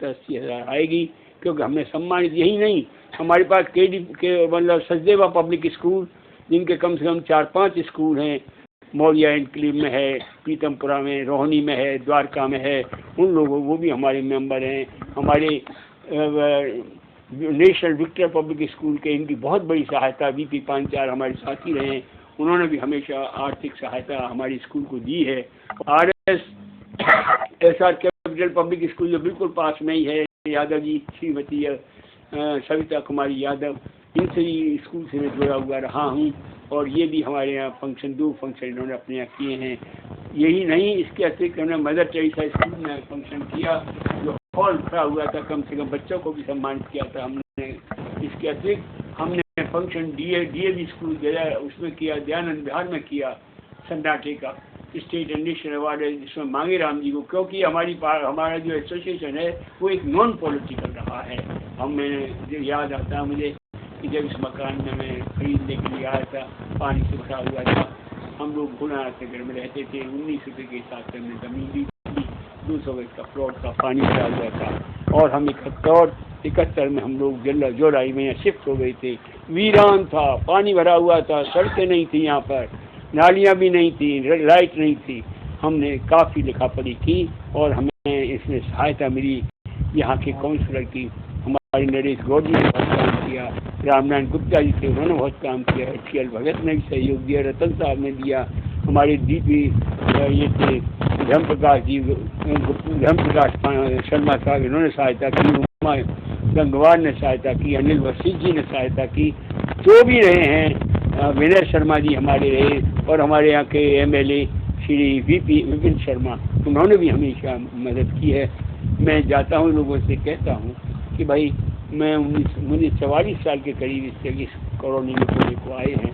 70-80 आएगी, क्योंकि हमने सम्मानित यही नहीं, हमारे पास के मतलब सचदेवा पब्लिक स्कूल, जिनके कम से कम 4-5 स्कूल हैं, मौलिया एनक्लेव में है, पीतमपुरा में, रोहिणी में है, द्वारका में है, उन लोगों वो भी हमारे मेंबर हैं। हमारे नेशनल विक्टर पब्लिक स्कूल के इनकी बहुत बड़ी सहायता, VP पांचाल हमारे साथी रहे, उन्होंने भी हमेशा आर्थिक सहायता हमारे स्कूल को दी है। SR कैपिटल पब्लिक स्कूल जो बिल्कुल पास में ही है, यादव जी, श्रीमती सविता कुमारी यादव, इनसे ही स्कूल से मैं जुड़ा हुआ रहा हूँ, और ये भी हमारे यहाँ 2 फंक्शन इन्होंने अपने यहाँ किए हैं। यही नहीं, इसके अतिरिक्त हमने मदर टेरेसा स्कूल में फंक्शन किया, जो हॉल खड़ा हुआ था, कम से कम बच्चों को भी सम्मानित किया था हमने। इसके अतिरिक्त हमने फंक्शन DAV स्कूल गया, उसमें किया, दयानंद विहार में किया, सन्नाटे का स्टेट एंड नेशनल अवार्ड है, जिसमें मांगे राम जी को, क्योंकि हमारा जो एसोसिएशन है वो एक नॉन पॉलिटिकल रहा है। मैंने याद आता है मुझे कि जब इस मकान में मैं खरीदने के लिए आया था, पानी से भरा हुआ था, हम लोग गुनानगर में रहते थे, 19 रुपये के हिसाब से हमने ज़मीन ली थी, 200 गज का प्लॉट का, पानी भरा हुआ था, और हम 71 में हम लोग जोलाई में यहाँ शिफ्ट हो गए थे। वीरान था, पानी भरा हुआ था, सड़कें नहीं थी, यहाँ पर नालियाँ भी नहीं थी, लाइट नहीं थी। हमने काफ़ी लिखा पढ़ी की और हमें इसमें सहायता मिली यहाँ के काउंसलर की। हमारे नरेश गौड़ जी ने बहुत काम किया, रामनारायण गुप्ता जी थे, उन्होंने बहुत काम किया, TL भगत ने भी सहयोग दिया, रतन साहब ने दिया, हमारे DP ये थे धर्मप्रकाश शर्मा साहब, इन्होंने सहायता की, उमा गंगवार ने सहायता की, अनिल वसीठ जी ने सहायता की, जो भी रहे हैं, विनय शर्मा जी हमारे रहे, और हमारे यहाँ के MLA श्री विपिन शर्मा, उन्होंने भी हमेशा मदद की है। मैं जाता हूँ लोगों से कहता हूँ कि भाई मुझे 44 साल के करीब इस कॉलोनी में होने को आए हैं,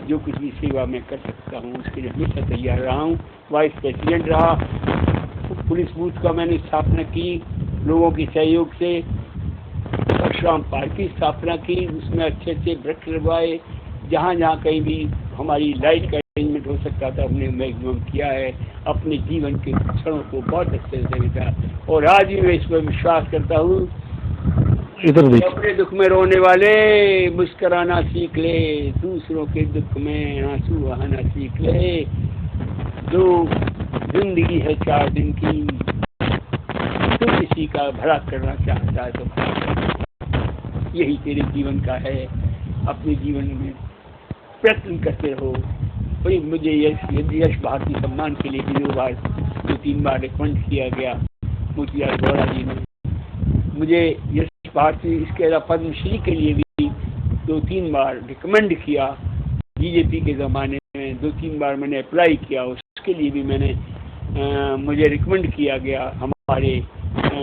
जो कुछ भी सेवा मैं कर सकता हूँ उसके लिए हमेशा तैयार रहा हूँ। वाइस प्रेसिडेंट रहा, पुलिस बूथ का मैंने स्थापना की लोगों के सहयोग से, परशुराम पार्क की स्थापना की, उसमें अच्छे अच्छे वृक्ष लगवाए, जहाँ जहाँ कहीं भी हमारी लाइट का अरेंजमेंट हो सकता था हमने मैक्सिमम किया है। अपने जीवन के क्षणों को बहुत अच्छे से बिता, और आज भी मैं इस पर विश्वास करता हूँ, अपने दुख में रोने वाले मुस्कुराना सीख ले, दूसरों के दुख में आंसू बहाना सीख ले, जो जिंदगी है 4 दिन की, तू किसी का भला करना चाहता है तो यही तेरे जीवन का है। अपने जीवन में प्रयत्न करते रहो। भाई मुझे यश भारती सम्मान के लिए भी 2-3 बार रिकमेंड किया गया, मोतीलाल गौड़ा जी ने मुझे यश भारती, इसके अलावा पद्मश्री के लिए भी 2-3 बार रिकमेंड किया। BJP के ज़माने में 2-3 बार मैंने अप्लाई किया, उसके लिए भी मुझे रिकमेंड किया गया हमारे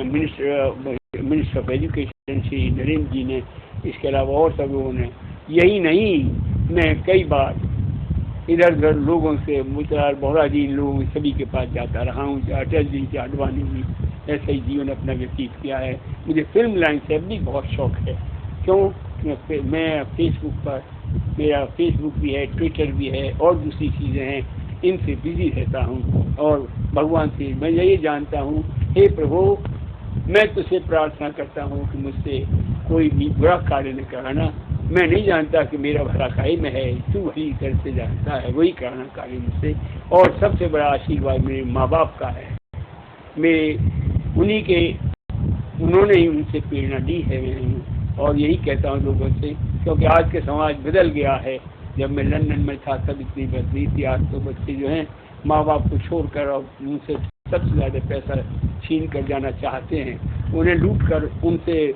minister of education Shri Narendra ji ने, इसके अलावा और सब लोगों ने। यही नहीं, मैं कई बार इधर उधर लोगों से, मोतीलाल बोहरा जी, लोगों सभी के पास जाता रहा हूँ, अटल जी से, आडवाणी जी, ऐसा ही जीवन अपना व्यतीत किया है। मुझे फिल्म लाइन से भी बहुत शौक है, क्यों मैं फेसबुक पर, मेरा फेसबुक भी है, ट्विटर भी है, और दूसरी चीज़ें हैं, इनसे बिजी रहता हूँ, और भगवान से मैं यही जानता हूँ, हे प्रभु, मैं तुझसे प्रार्थना करता हूँ कि मुझसे कोई भी बुरा कार्य न कराना। मैं नहीं जानता कि मेरा भला काहे में है, तू वही कर से जानता है, वही कराना कार्य मुझसे। और सबसे बड़ा आशीर्वाद मेरे माँ बाप का है, उन्होंने ही उनसे प्रेरणा दी है मैंने, और यही कहता हूँ लोगों से, क्योंकि आज के समाज बदल गया है। जब मैं लंदन में था तब इतनी बदली थी, आज तो बच्चे जो हैं माँ बाप को छोड़कर और उनसे सबसे ज़्यादा पैसा छीन कर जाना चाहते हैं, उन्हें लूट कर उनसे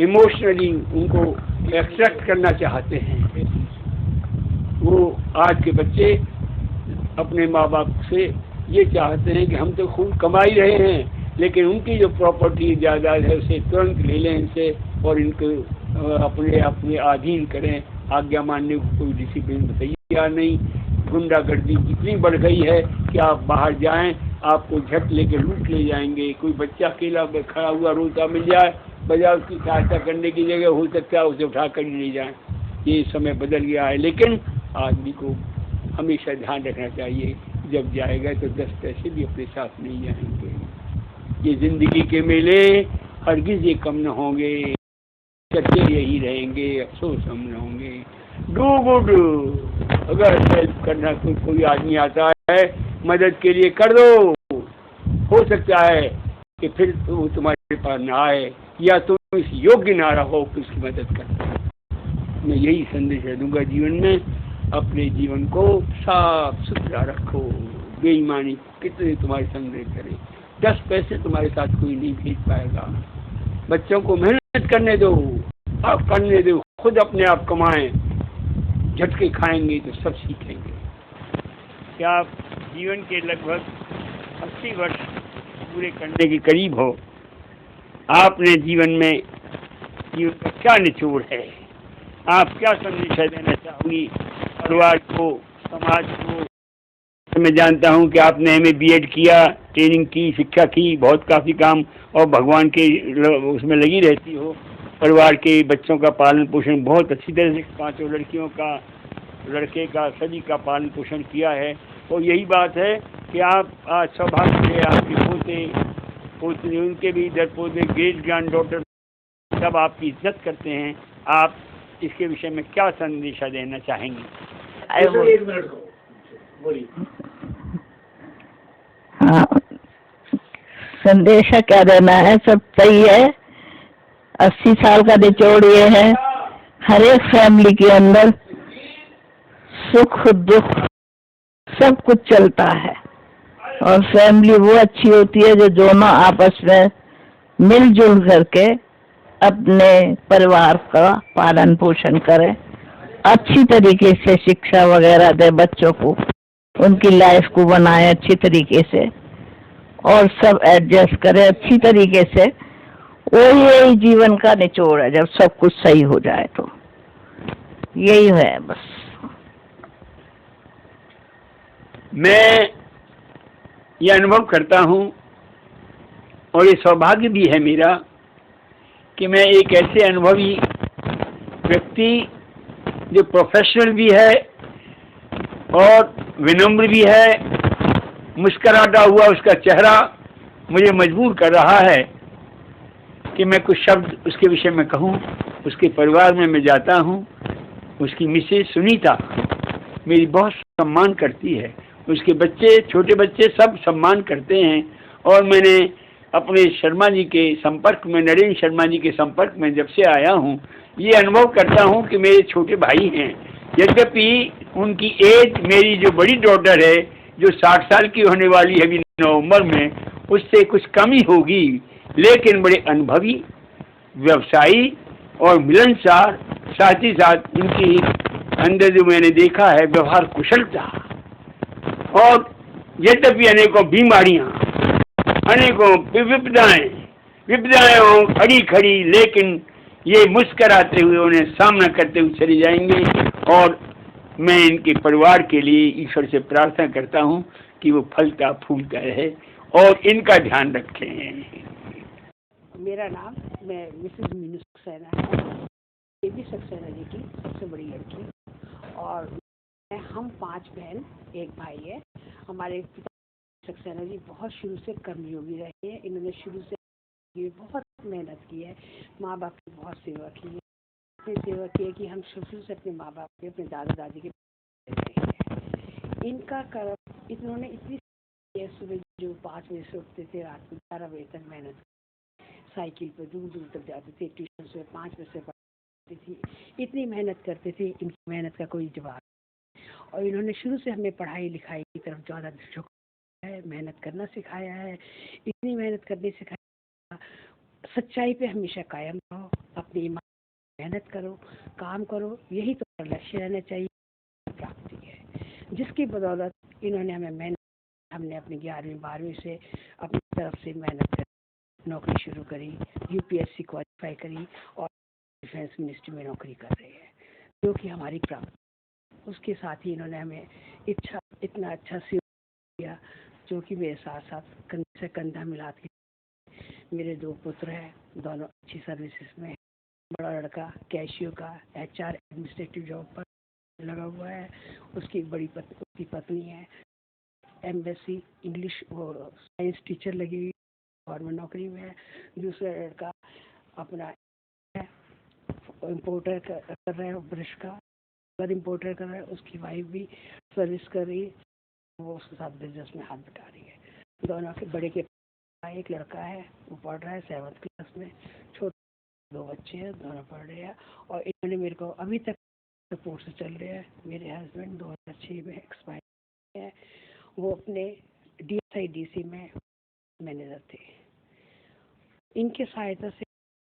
इमोशनली उनको एक्सट्रैक्ट करना चाहते हैं। वो आज के बच्चे अपने माँ बाप से ये चाहते हैं कि हम तो खूब कमाई रहे हैं, लेकिन उनकी जो प्रॉपर्टी जायदाद है उसे तुरंत ले लें इनसे, और इनको अपने अधीन करें। आज्ञा मानने को कोई डिसिप्लिन तैयार नहीं। गुंडागर्दी इतनी बढ़ गई है कि आप बाहर जाएं, आपको झट लेके लूट ले जाएंगे। कोई बच्चा अकेला खड़ा हुआ रोता मिल जाए, बजाय उसकी सहायता करने की जगह हो सकता है उसे उठा कर ले जाएं। ये समय बदल गया है, लेकिन आदमी को हमेशा ध्यान रखना चाहिए, जब जाएगा तो 10 पैसे भी अपने साथ नहीं जाएंगे। ये जिंदगी के मेले हरगिज ये कम न होंगे, सच्चे यही रहेंगे, अफसोस हम न होंगे। डू गुड, अगर हेल्प करना कोई आदमी आता है मदद के लिए कर दो। हो सकता है कि फिर वो तुम्हारे पास ना आए या तुम इस योग्य ना रहो कि उसकी मदद कर। मैं यही संदेश दूंगा जीवन में, अपने जीवन को साफ सुथरा रखो। बेईमानी कितने तुम्हारे संदेश करे, 10 पैसे तुम्हारे साथ कोई नहीं भेज पाएगा। बच्चों को मेहनत करने दो, आप करने दो, खुद अपने आप कमाएं। झटके खाएंगे तो सब सीखेंगे। क्या आप जीवन के लगभग 80 वर्ष पूरे करने के करीब हो, आपने जीवन में जीवन का क्या निचोड़ है, आप क्या संदेश देना चाहोगी परिवार को, समाज को? मैं जानता हूं कि आपने MA B.Ed किया, ट्रेनिंग की, शिक्षा की, बहुत काफ़ी काम, और भगवान के उसमें लगी रहती हो। परिवार के बच्चों का पालन पोषण बहुत अच्छी तरह से, 5 लड़कियों का, लड़के का, सभी का पालन पोषण किया है। और यही बात है कि आप आज सौभाग्य है, आपके पोते पोते, उनके भी इधर पोते, ग्रेट ग्रैंड डॉटर सब आपकी इज्जत करते हैं। आप इसके विषय में क्या संदेश देना चाहेंगे? एक मिनट बोलिए। हाँ, संदेश क्या देना है, सब सही है। 80 साल का निचोड़ ये है, हर एक फैमिली के अंदर सुख दुख सब कुछ चलता है, और फैमिली वो अच्छी होती है जो दोनों आपस में मिलजुल करके अपने परिवार का पालन पोषण करे, अच्छी तरीके से शिक्षा वगैरह दे बच्चों को, उनकी लाइफ को बनाए अच्छी तरीके से, और सब एडजस्ट करे अच्छी तरीके से। यही जीवन का निचोड़ है, जब सब कुछ सही हो जाए तो यही है बस। मैं ये अनुभव करता हूँ, और ये सौभाग्य भी है मेरा कि मैं एक ऐसे अनुभवी व्यक्ति जो प्रोफेशनल भी है और विनम्र भी है, मुस्कुराता हुआ उसका चेहरा मुझे मजबूर कर रहा है कि मैं कुछ शब्द उसके विषय में कहूँ। उसके परिवार में मैं जाता हूँ, उसकी मिसेज सुनीता मेरी बहुत सम्मान करती है, उसके बच्चे, छोटे बच्चे सब सम्मान करते हैं। और मैंने अपने शर्मा जी के संपर्क में, नरेंद्र शर्मा जी के संपर्क में जब से आया हूँ, ये अनुभव करता हूँ कि मेरे छोटे भाई हैं। यद्यपि उनकी एज, मेरी जो बड़ी डॉटर है जो 60 साल की होने वाली है अभी नवंबर में, उससे कुछ कम ही होगी, लेकिन बड़े अनुभवी, व्यवसायी और मिलनसार, साथ ही साथ उनकी अंदर जो मैंने देखा है व्यवहार कुशलता। और यद्यपि अनेकों बीमारियां, अनेकों विपदाएं हों खड़ी खड़ी, लेकिन ये मुस्कराते हुए उन्हें सामना करते हुए चले जाएंगे। और मैं इनके परिवार के लिए ईश्वर से प्रार्थना करता हूँ कि वो फलता फूलता रहे और इनका ध्यान रखें। मेरा नाम, मैं मिसेज मीनू सक्सेना है, बेबी सक्सेना जी की सबसे बड़ी लड़की, और हम 5 बहन, एक भाई है। हमारे पिता सक्सेना जी बहुत शुरू से कर्मयोगी रहे हैं। इन्होंने शुरू से बहुत मेहनत की है, माँ बाप की बहुत सेवा की है। इतनी सेवा की है कि हम शुरू से अपने माँ बाप के, अपने दादा दादी के रहे हैं। इनका कर्म, इन्होंने इतनी सुबह जो 5 बजे से उठते थे, रात को 11 बजे तक मेहनत, साइकिल पर दूर दूर तक जाते थे, ट्यूशन से 5 बजे से पढ़ती थी, इतनी मेहनत करते थे, इनकी मेहनत का कोई जवाब। और इन्होंने शुरू से हमें पढ़ाई लिखाई की तरफ ज़्यादा झुकाया है, मेहनत करना सिखाया है, इतनी मेहनत करनी सिखाया। सच्चाई पे हमेशा कायम रहो, अपनी ईमान मेहनत करो, काम करो, यही तो लक्ष्य रहना चाहिए, प्राप्ति है। जिसकी बदौलत इन्होंने हमें मेहनत, हमने अपनी 11वीं 12वीं से अपनी तरफ से मेहनत कर नौकरी शुरू करी, UPSC क्वालिफाई करी, और डिफेंस मिनिस्ट्री में नौकरी कर रही है, जो कि हमारी प्राप्ति। उसके साथ ही इन्होंने हमें इतना अच्छा सेवा किया, जो कि मेरे साथ साथ कंधे से कंधा मिला के। मेरे 2 पुत्र हैं, दोनों अच्छी सर्विसेज में। बड़ा लड़का कैशियो का HR एडमिनिस्ट्रेटिव जॉब पर लगा हुआ है, उसकी उसकी पत्नी है MSc इंग्लिश और साइंस टीचर लगी हुई, गवर्नमेंट नौकरी में है। दूसरा लड़का अपना इम्पोर्टर कर रहा है, ब्रश का अगर इम्पोर्टर कर रहा है। उसकी वाइफ भी सर्विस कर रही है, वो उसके साथ बिजनेस में हाथ बटा रही है। दोनों के बड़े के एक लड़का है, वो पढ़ रहा है 7th क्लास में। छोटे 2 बच्चे हैं, दोनों पढ़ रहे हैं। और इन्होंने मेरे को अभी तक सपोर्ट से चल रहे हैं। मेरे हस्बैंड 2006 में एक्सपायर है। वो अपने DSIDC में मैनेजर थे। इनके सहायता से,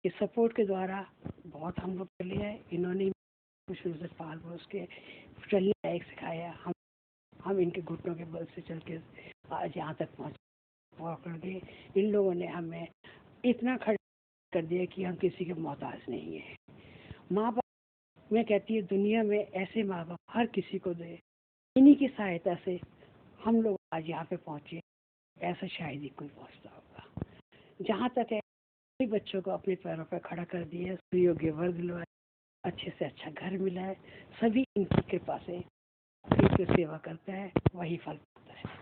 सपोर्ट के द्वारा बहुत हम लोग चले हैं। इन्होंने शुरू से पाल पोस के चलने लायक सिखाया। हम इनके घुटनों के बल से चल के आज यहाँ तक पहुँच गए। इन लोगों ने हमें इतना खड़ा कर दिया कि हम किसी के मोहताज नहीं है। माँ बाप, मैं कहती हूँ दुनिया में ऐसे माँ बाप हर किसी को दे। इन्हीं की सहायता से हम लोग आज यहाँ पे पहुँचे। ऐसा शायद ही कोई पहुँचता होगा। जहाँ तक है सभी बच्चों को अपने पैरों पर खड़ा कर दिया, सुयोग्य वर्ग दिलवाया, अच्छे से अच्छा घर मिला है। सभी इनकी कृपा से जो सेवा करता है वही फल पाता है।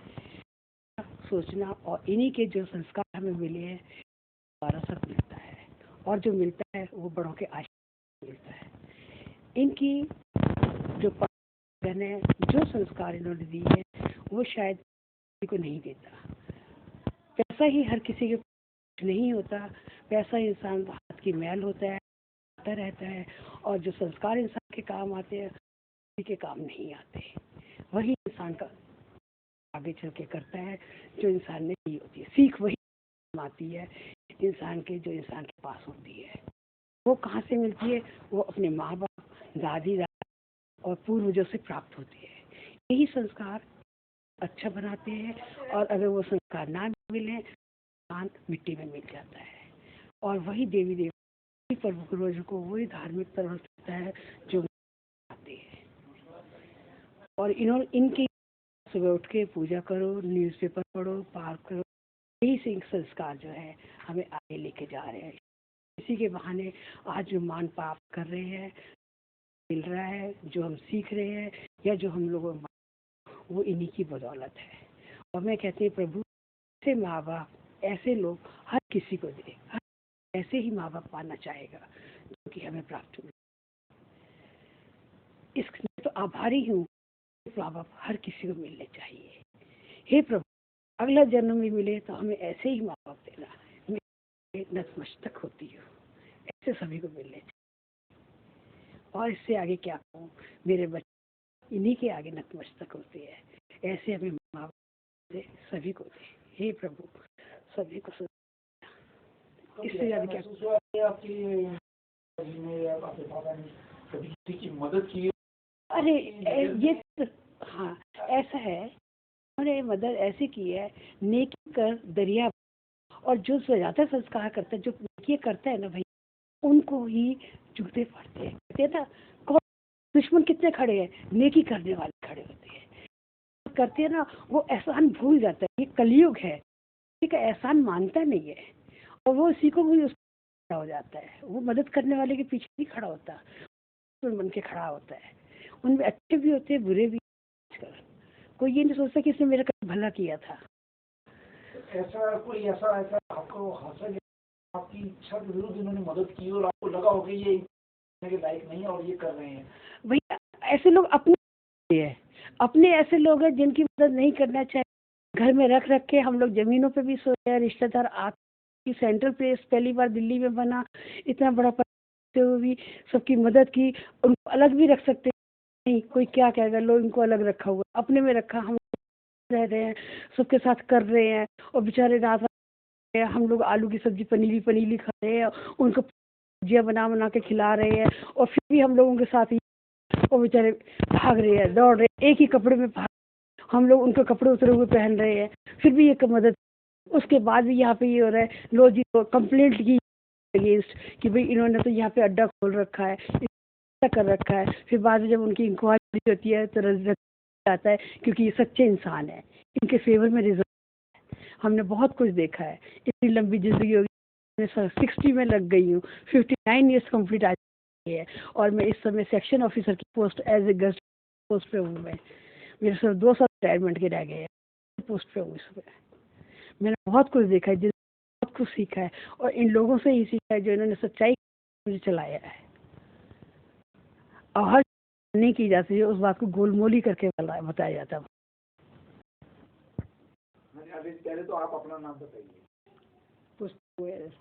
सोचना और इन्हीं के जो संस्कार हमें मिले हैं द्वारा सब मिलता है। और जो मिलता है वो बड़ों के आशीर्वाद मिलता है। इनकी जो है, जो संस्कार इन्होंने दिए हैं वो शायद किसी को नहीं देता। पैसा ही हर किसी के नहीं होता। पैसा इंसान हाथ की मैल होता है, आता रहता है। और जो संस्कार इंसान के काम आते हैं किसी के काम नहीं आते। वही इंसान का आगे चल के करता है जो इंसान ने की होती है। सीख वही आती है इंसान के, जो इंसान के पास होती है। वो कहाँ से मिलती है? वो अपने माँ बाप, दादी दादा और पूर्वजों से प्राप्त होती है। यही संस्कार अच्छा बनाते हैं। और अगर वो संस्कार ना मिले, इंसान मिट्टी में मिल जाता है। और वही देवी देवता प्रभु पूर्वजों को वही धार्मिक पर्व होता है जो आते हैं। और इन्होंने इनके सुबह उठ के पूजा करो, न्यूज़पेपर पढ़ो, पाठ करो, यही संस्कार जो है हमें आगे लेके जा रहे हैं। इसी के बहाने आज जो मान प्राप्त कर रहे हैं, मिल रहा है, जो हम सीख रहे हैं या जो हम लोगों वो इन्हीं की बदौलत है। और मैं कहती हूँ प्रभु ऐसे माँ बाप, ऐसे लोग हर किसी को दे। ऐसे ही माँ बाप पाना चाहेगा जो कि हमें प्राप्त हुए। इसमें तो आभारी हूँ। माँ बाप हर किसी को मिलने चाहिए। हे प्रभु, अगला जन्म में मिले तो हमें ऐसे ही माँ बाप देना। मैं नतमस्तक होती हूँ, ऐसे सभी को मिलने चाहिए। और इससे आगे क्या कहूँ, मेरे बच्चे इन्हीं के आगे नतमस्तक होते हैं। ऐसे हमें माँ बाप दे, सभी को दे। हे प्रभु, सभी को इससे ज्यादा क्या किसी की मदद की? अरे ये हाँ, ऐसा है, उन्होंने मदद ऐसी की है, नेकी कर दरिया। और जो ज्यादा संस्कार करता है, जो नेकी करता है ना भाई, उनको ही जूते पड़ते हैं। कहते हैं ना, कौन दुश्मन कितने खड़े हैं? नेकी करने वाले खड़े होते हैं। करते हैं ना, वो एहसान भूल जाता है। ये कलयुग है, किसी का एहसान मानता नहीं है। और वो इसी को भी खड़ा हो जाता है। वो मदद करने वाले के पीछे नहीं खड़ा होता, बन के खड़ा होता है। उनमें अच्छे भी होते हैं, बुरे भी। कोई ये नहीं सोचता कि इसने मेरा कभी भला किया था। ऐसा कोई ऐसा आपको हासिल, आपकी इच्छा के विरुद्ध इन्होंने मदद की और आपको लगा हो कि ये के लायक नहीं है और ये कर रहे हैं? भैया ऐसे लोग अपने ऐसे लोग हैं जिनकी मदद नहीं करना चाहिए। घर में रख के हम लोग जमीनों पे भी सोए हैं। रिश्तेदार आपकी सेंट्रल प्लेस पहली बार दिल्ली में बना, इतना बड़ा हुए भी सबकी मदद की। उनको अलग भी रख सकते नहीं, कोई क्या कहेगा, लोग इनको अलग रखा हुआ, अपने में रखा। हम रह रहे हैं, सबके साथ कर रहे हैं। और बेचारे रात हम लोग आलू की सब्जी पनीली खा रहे हैं, उनको सब्जियाँ बना के खिला रहे हैं। और फिर भी हम लोगों के साथ ही वो बेचारे भाग रहे हैं, दौड़ रहे हैं, एक ही कपड़े में भाग। हम लोग उनके कपड़े उतरे हुए पहन रहे हैं, फिर भी ये मदद। उसके बाद भी यहाँ पे ये हो रहा है, लो जी कंप्लेंट की अगेंस्ट कि भाई इन्होंने तो यहाँ पे अड्डा खोल रखा है, कर रखा है। फिर बाद में जब उनकी इंक्वायरी होती है तो रिजल्ट आता है, क्योंकि ये सच्चे इंसान है, इनके फेवर में रिजल्ट। हमने बहुत कुछ देखा है। इतनी लंबी जिंदगी होगी, मैं 60 में लग गई हूँ, 59 ईयर्स कंप्लीट आ चुकी है। और मैं इस समय सेक्शन ऑफिसर की post as a guest post पे हूँ। मैं मेरे सिर्फ 2 साल रिटायरमेंट के रह गए हैं, पोस्ट पे हूँ इस समय। मैंने बहुत कुछ देखा है, बहुत कुछ सीखा है, और इन लोगों से ही सीखा है जो इन्होंने सच्चाई मुझे चलाया है। और हर नहीं की जाती है, उस बात को गोलमोली करके बताया जाता है। अभी पहले तो आप अपना नाम बताइए। गोयल।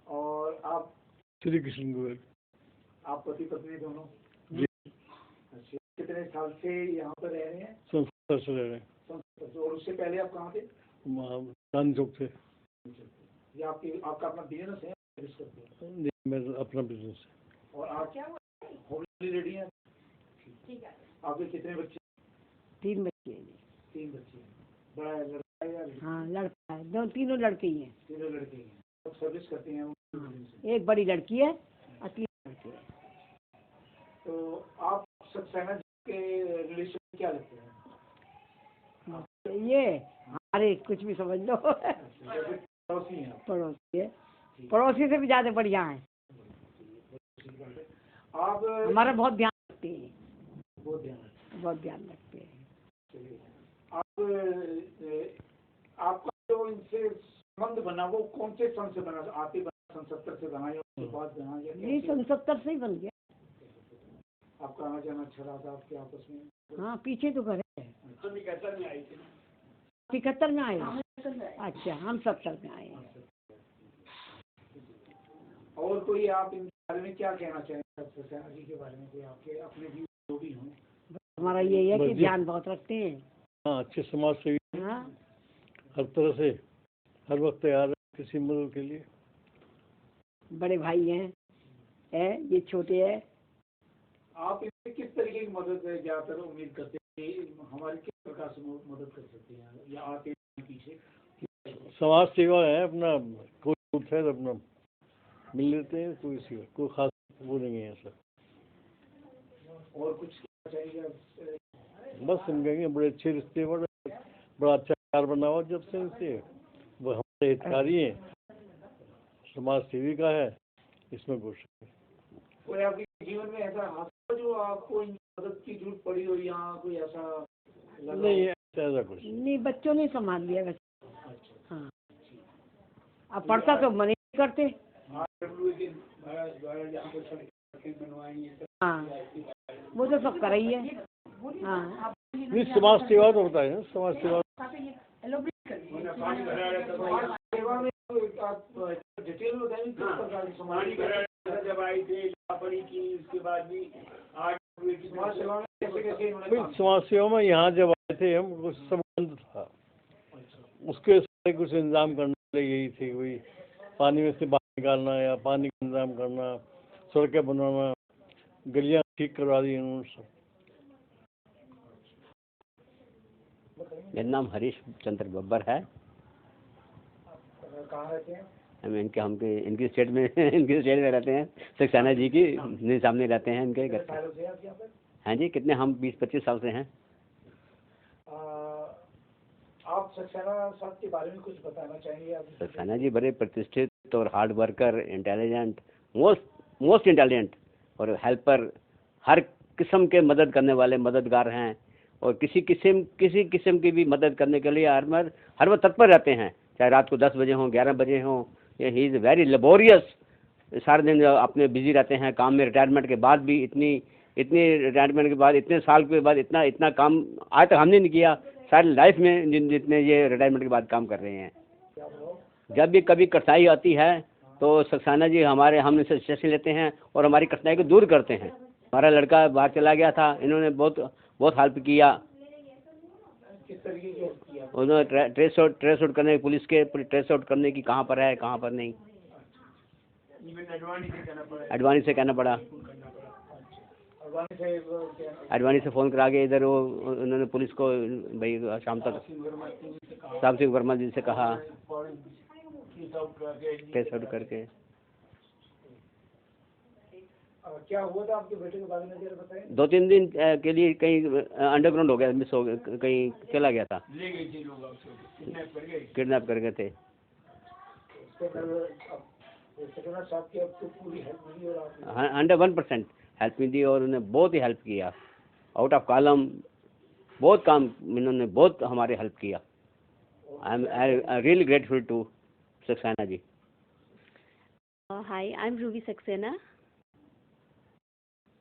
और आप? श्री कृष्ण गोयल। आप पति पत्नी दोनों? जी। अच्छा, कितने साल से यहाँ पर रह रहे हैं? 70 से रह रहे हैं। और उससे पहले आप कहाँ थे? चांद चौक से। ये आपका अपना बिजनेस है? मेरा अपना बिजनेस है। और आप क्या होमली रेडी हैं? आपके कितने बच्चे? 3 बच्चे हैं। 3 बच्चे हैं। बड़ा लड़का है या लड़की? हाँ, लड़का है, तीनों लड़के ही हैं। तीनों लड़के हैं। सब सर्विस करते हैं? एक बड़ी लड़की है और 3 लड़के हैं। तो आप सक्सेना जी के रिलेशन में क्या लगते हैं? ये हमारे कुछ भी समझ लो। पड़ोसी हैं? पड़ोसी है, पड़ोसी से भी ज्यादा बढ़िया है। आप हमारा बहुत ध्यान रखते हैं। बहुत ध्यान रखते हैं। आपका जो इनसे संबंध बना वो कौन से सन से बना? आप ही बना, सन 70 से बना या उसके बाद बना? ये सन 70 से ही बन गया। आपका आना जाना अच्छा रहा था आपके आपस में? हाँ, पीछे तो घर है। 71 में आई थी। 71 में आए? अच्छा, हम 70 में आए हैं। और कोई आप इन बारे में क्या कहना चाहेंगे सक्सेना जी के बारे में? कोई आपके अपने भी जो भी हों? हमारा यही है कि ध्यान बहुत रखते हैं। हाँ, अच्छे समाज सेवी। हाँ, हर तरह से हर वक्त तैयार है किसी मदद के लिए। बड़े भाई हैं, ये छोटे हैं। आप इससे किस तरीके की मदद ज्यादातर उम्मीद करते हैं? हमारी किस प्रकार से मदद कर सकते हैं या आते हैं पीछे? समाज सेवा है अपना, कोई ग्रुप है अपना मिल लेते हैं, कोई खास वो नहीं है ऐसा। और कुछ चाहिए? बस हम कहेंगे बड़े अच्छे रिश्ते, बड़ा अच्छा प्यार बना हुआ जब से इनसे। वो हमारे हितकारी हैं, समाज सेविका है, इसमें कुछ कोई आपके जीवन में ऐसा हादसा जो आपको मदद की जरूरत पड़ी हो, यहाँ कोई ऐसा नहीं? ऐसा कुछ नहीं, बच्चों ने संभाल लिया बच्चे। हाँ, अब पढ़ता तो मन नहीं करते। हाँ, वो तो सब कर रही है। हाँ, नहीं, समाज सेवा तो होता है ना, समाज सेवा। सेवा में आप डिटेल में बताएंगे किस प्रकार की जब आई थे पड़ी की, उसके बाद भी समाज सेवा में कैसे समाज सेवा में यहाँ जब आए थे हम, कुछ संबंध था, उसके सारे कुछ इंतजाम करने वाले यही थे। कोई पानी में से बाहर निकालना या पानी का इंतजाम करना, सड़कें बनवाना, गलियाँ ठीक करवा दी उन्होंने सब। मेरा नाम हरीश चंद्र बब्बर है। कहाँ रहते हैं? हम इनकी स्टेट में इनकी स्टेट में रहते हैं। सक्सेना जी की सामने रहते हैं इनके घर। हाँ जी, कितने हम 20-25 साल से हैं। आप सक्सेना साहब के बारे में कुछ बताना चाहेंगे? सक्सेना जी बड़े प्रतिष्ठित और hard worker, intelligent, most intelligent और हेल्पर, हर किस्म के मदद करने वाले मददगार हैं। और किसी किस्म की भी मदद करने के लिए हर वक्त तत्पर रहते हैं, चाहे रात को 10 बजे हों, 11 बजे हों। He is very laborious. सारे दिन अपने बिजी रहते हैं काम में। रिटायरमेंट के बाद भी इतनी रिटायरमेंट के बाद, इतने साल के बाद इतना काम आज तक हमने नहीं किया सारी लाइफ में, जितने ये रिटायरमेंट के बाद काम कर रहे हैं। जब भी कभी कठिनाई आती है तो सक्सेना जी हमने सजेशन लेते हैं और हमारी कठिनाई को दूर करते हैं। हमारा लड़का बाहर चला गया था, इन्होंने बहुत हेल्प किया। किस तरीके की हेल्प किया? उन्होंने ट्रेस आउट करने, पुलिस के ट्रेस आउट करने की कहाँ पर है कहाँ पर नहीं, अडवाणी से कहना पड़ा। अडवाणी से फ़ोन करा के इधर उन्होंने पुलिस को भाई शाम तक साहब सिंह वर्मा जी से कहा ट्रेस आउट करके। क्या हुआ था आपके बेटे के बारे में जरा बताएं? 2-3 दिन के लिए कहीं अंडरग्राउंड हो गया, मिस हो गया, कहीं चला गया था, ले गए थे लोग, किडनैप कर गए थे। साहब की आपको पूरी हेल्प मिली और आप 101% हेल्प मिली और उन्होंने बहुत ही हेल्प किया। आउट ऑफ कॉलम बहुत काम इन्होंने बहुत हमारे हेल्प किया। I am really grateful to Saxena ji. Hi, I'm Ruby Saxena.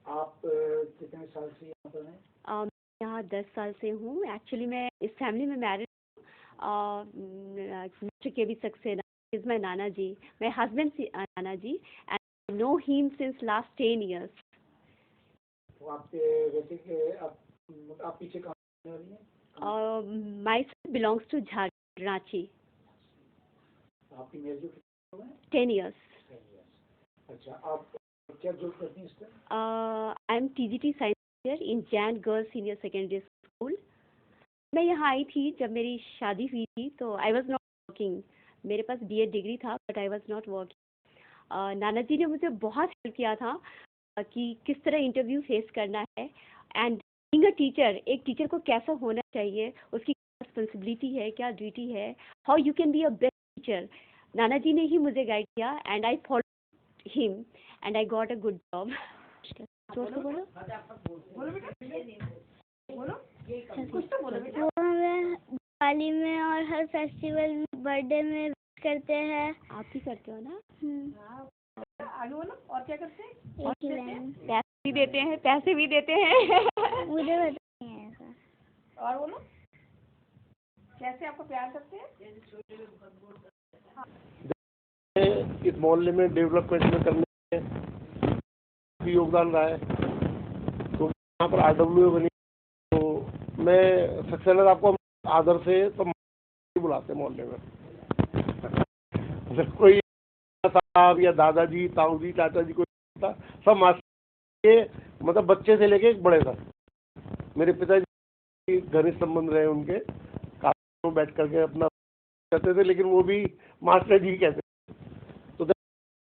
आप कितने साल से यहाँ पर हैं? मैं यहाँ 10 साल से हूँ. एक्चुअली मैं इस फैमिली में married mister K B. Saxena is my नाना जी, माई हस्बैंड नाना जी, and I know him since last 10 years. तो आपके वैसे कि आप पीछे कहाँ रहने वाली हैं? माई सन बिलोंग्स टू झारखंड, रांची. आपकी मैरिज कितने हुए हैं? 10 years. 10 years. अच्छा, आप क्या जॉब करती हैं इस time? I am TGT science teacher in Jain girls senior secondary school. मैं यहाँ आई थी जब मेरी शादी हुई थी, तो आई वॉज नॉट वर्किंग. मेरे पास B.Ed डिग्री था, but I was not working. नाना जी ने मुझे बहुत हेल्प किया था कि किस तरह इंटरव्यू फेस करना है, एंड बीइंग अ टीचर, एक टीचर को कैसा होना चाहिए, उसकी रिस्पॉन्सिबिलिटी है, क्या ड्यूटी है, how you can be a best teacher. नाना जी ने ही मुझे गाइड किया, and I follow him, and I got a good job. वो हमें दिवाली में और हर फेस्टिवल में, बर्थडे में विश करते हैं. आप भी करते हो ना? आगे बोलो, और क्या करते हैं? एक ही लाइन पैसे भी देते हैं, पैसे भी देते हैं. मुझे पता नहीं है ऐसा. और बोलो, कैसे आपको प्यार करते हैं? इस मोहल्ले में डेवलपमेंट में करने में भी योगदान रहा है. तो यहाँ पर RWA बनी, तो मैं सक्सेना साहब को आदर से तो बुलाते मोहल्ले में. अगर कोई साहब या दादाजी, ताऊ जी, चाचा जी, कोई था, सब मास्टर के, मतलब बच्चे से लेके बड़े तक. मेरे पिताजी घनिष्ठ संबंध रहे उनके, काफी में बैठ करके अपना कहते थे, लेकिन वो भी मास्टर जी कहते.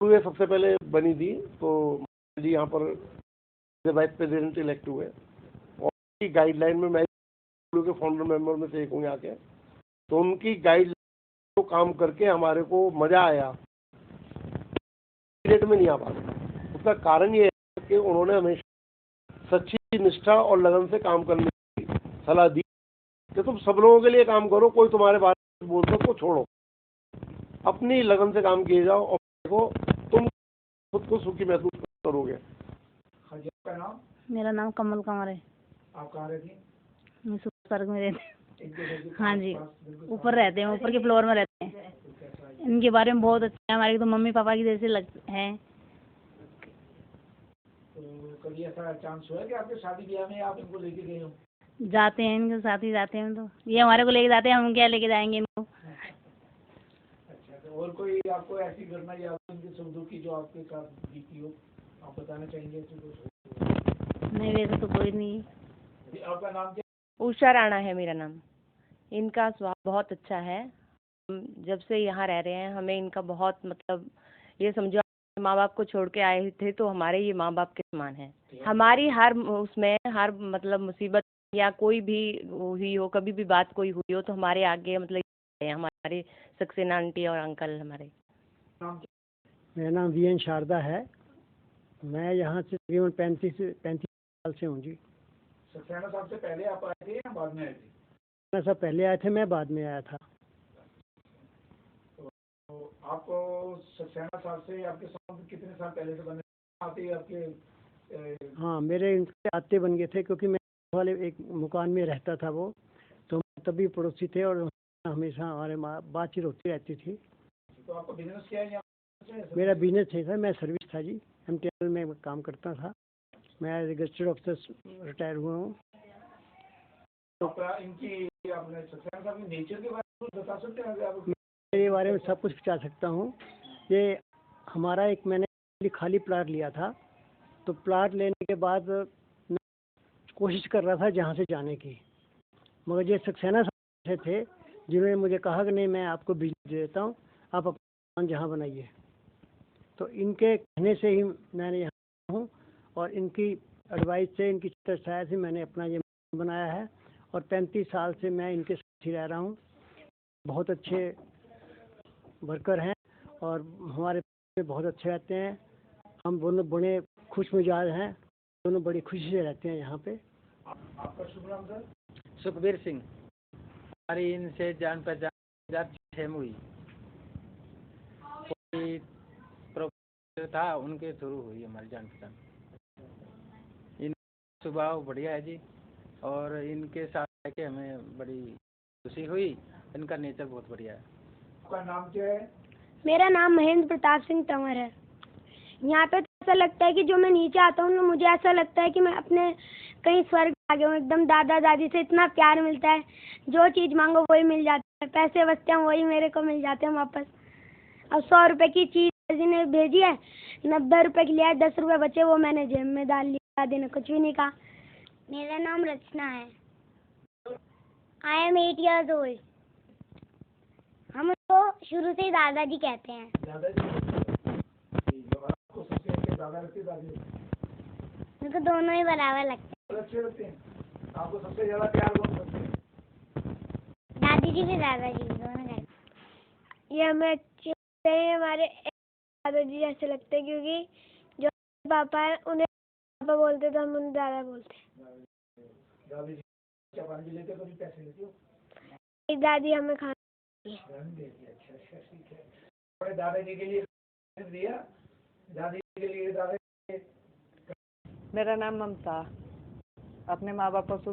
तो सबसे पहले बनी थी, तो जी यहाँ पर वाइस प्रेसिडेंट इलेक्ट हुए, और उनकी गाइडलाइन में मैं के फाउंडर मेंबर में से एक हूँ यहाँ के. तो उनकी गाइडलाइन को काम करके हमारे को मजा आया. डेट में नहीं आ पाता. उसका कारण ये है कि उन्होंने हमेशा सच्ची निष्ठा और लगन से काम करने की सलाह दी कि तुम सब लोगों के लिए काम करो, कोई तुम्हारे बारे में बोलते को छोड़ो, अपनी लगन से काम किए जाओ, और देखो तुम खुद को सुखी महसूस करोगे. हाँ जी, आपका नाम? मेरा नाम कमल कंवर है. आप कहाँ रहती हैं? मैं सुपर में रहती हूँ. एक जगह के हाँ जी, पास बिल्कुल ऊपर रहते हैं, ऊपर के फ्लोर में रहते हैं. कैसा है? इनके बारे में बहुत अच्छा है. हमारे तो मम्मी पापा की जैसे हैं. तो कभी ऐसा चांस हुआ है कि आपके शादी ब्याह में आप इनको लेके गए हो? जाते हैं, इनके साथ ही जाते हैं. तो ये हमारे को लेके जाते हैं, हम क्या लेके जाएंगे इनको. अच्छा, तो और कोई आपको ऐसी घटना या उनके सुख की जो आपके साथ बीती हो, आप बताना चाहेंगे ऐसे कुछ? नहीं, वैसे तो कोई नहीं है. आपका नाम क्या? उषा राणा है मेरा नाम. इनका स्वभाव बहुत अच्छा है. हम जब से यहाँ रह रहे हैं, हमें इनका बहुत, मतलब ये समझो माँ बाप को छोड़ के आए थे, तो हमारे ये माँ बाप के समान है. हमारी हर उसमें, हर मतलब मुसीबत या कोई भी हुई हो, कभी भी बात कोई हुई हो, तो हमारे आगे मतलब हमारे सक्सेना आंटी और अंकल हमारे. मेरा नाम VN शारदा है. मैं यहाँ से तकरीबन 35 साल से हूँ जी. सक्सेना साहब से पहले आप आए थे या बाद में आए थे? मैं सब पहले आए थे, मैं बाद में आया था. तो आपको सक्सेना साहब से आपके संबंध कितने साल पहले से बने आते आपके? हाँ, मेरे इनसे आते बन गए थे, क्योंकि मैं वाले एक मकान में रहता था वो, तो तभी पड़ोसी थे और हमेशा हमारे बातचीत होती रहती थी. तो आपका बिजनेस क्या है? मेरा बिजनेस है सर, मैं सर्विस था जी. MTNL में काम करता था. मैं रजिस्टर्ड ऑफिसर रिटायर हुआ हूँ. तो इनकी आपने सक्सेना साहब के नेचर के बारे में बता सकते हैं? आप मेरे बारे में सब कुछ बता सकता हूँ. ये हमारा एक, मैंने खाली प्लाट लिया था, तो प्लाट लेने के बाद मैं कोशिश कर रहा था जहाँ से जाने की, मगर ये सक्सेना से थे जिन्होंने मुझे कहा कि नहीं, मैं आपको बिजली दे देता हूँ, आप अपना जहाँ बनाइए. तो इनके कहने से ही मैंने यहाँ हूँ, और इनकी एडवाइस से, इनकी सहायता से मैंने अपना ये बनाया है, और 35 साल से मैं इनके साथ ही रह रहा हूँ. बहुत अच्छे वर्कर हैं और हमारे बहुत अच्छे रहते हैं. हम दोनों बड़े खुश मिजाज हैं, दोनों बड़ी खुशी से रहते हैं यहाँ पे. आपका शुभ नाम सर? सुखबीर सिंह. हमारी इनसे जान पहचान 2006 में हुई. कोई जो था उनके थ्रू हुई हमारी जान पहचान। इन स्वभाव बढ़िया है जी, और इनके साथ रह के हमें बड़ी खुशी हुई। इनका नेचर बहुत बढ़िया है। आपका नाम क्या है? मेरा नाम महेंद्र प्रताप सिंह तंवर है। यहाँ पे तो ऐसा लगता है कि जो मैं नीचे आता हूँ ना, मुझे ऐसा लगता है कि मैं अपने कहीं स्वर्ग आ गया हूँ। एकदम दादा दादी से इतना प्यार मिलता है, जो चीज़ मांगो वही मिल जाता है, पैसे बचते हैं वही मेरे को मिल जाते हैं वापस। अब 100 रुपए की चीज़ दादी ने भेजी है, 90 रुपए की लिया, 10 रुपए बचे वो मैंने जेब में डाल लिया, दादी ने कुछ भी नहीं कहा। मेरा नाम रचना है। I am 8 years old। हम उसको शुरू से ही दादाजी कहते हैं। आपको सबसे अच्छे दादा लगते हैं दादी? मेरे को दोनों ही बराबर लगते अच्छे लगते हैं। आपको सबसे ज्यादा प्यार कौन करते हैं? दादी जी भी दादाजी भी दोनों करते। ये हमें अच्छे लगते हैं, हमारे दादाजी जैसे लगते हैं, क्योंकि जो पापा है उन्हें पापा बोलते तो हम उन्हें दादा बोलते हैं। दादी जी चपान भी लेते, कभी पैसे लेते हो? एक दादी हमें खाना अच्छा अच्छा ठीक है। बड़े दादाजी के लिए दिया, दादी के लिए दादा। मेरा नाम ममता। अपने माँ बाप को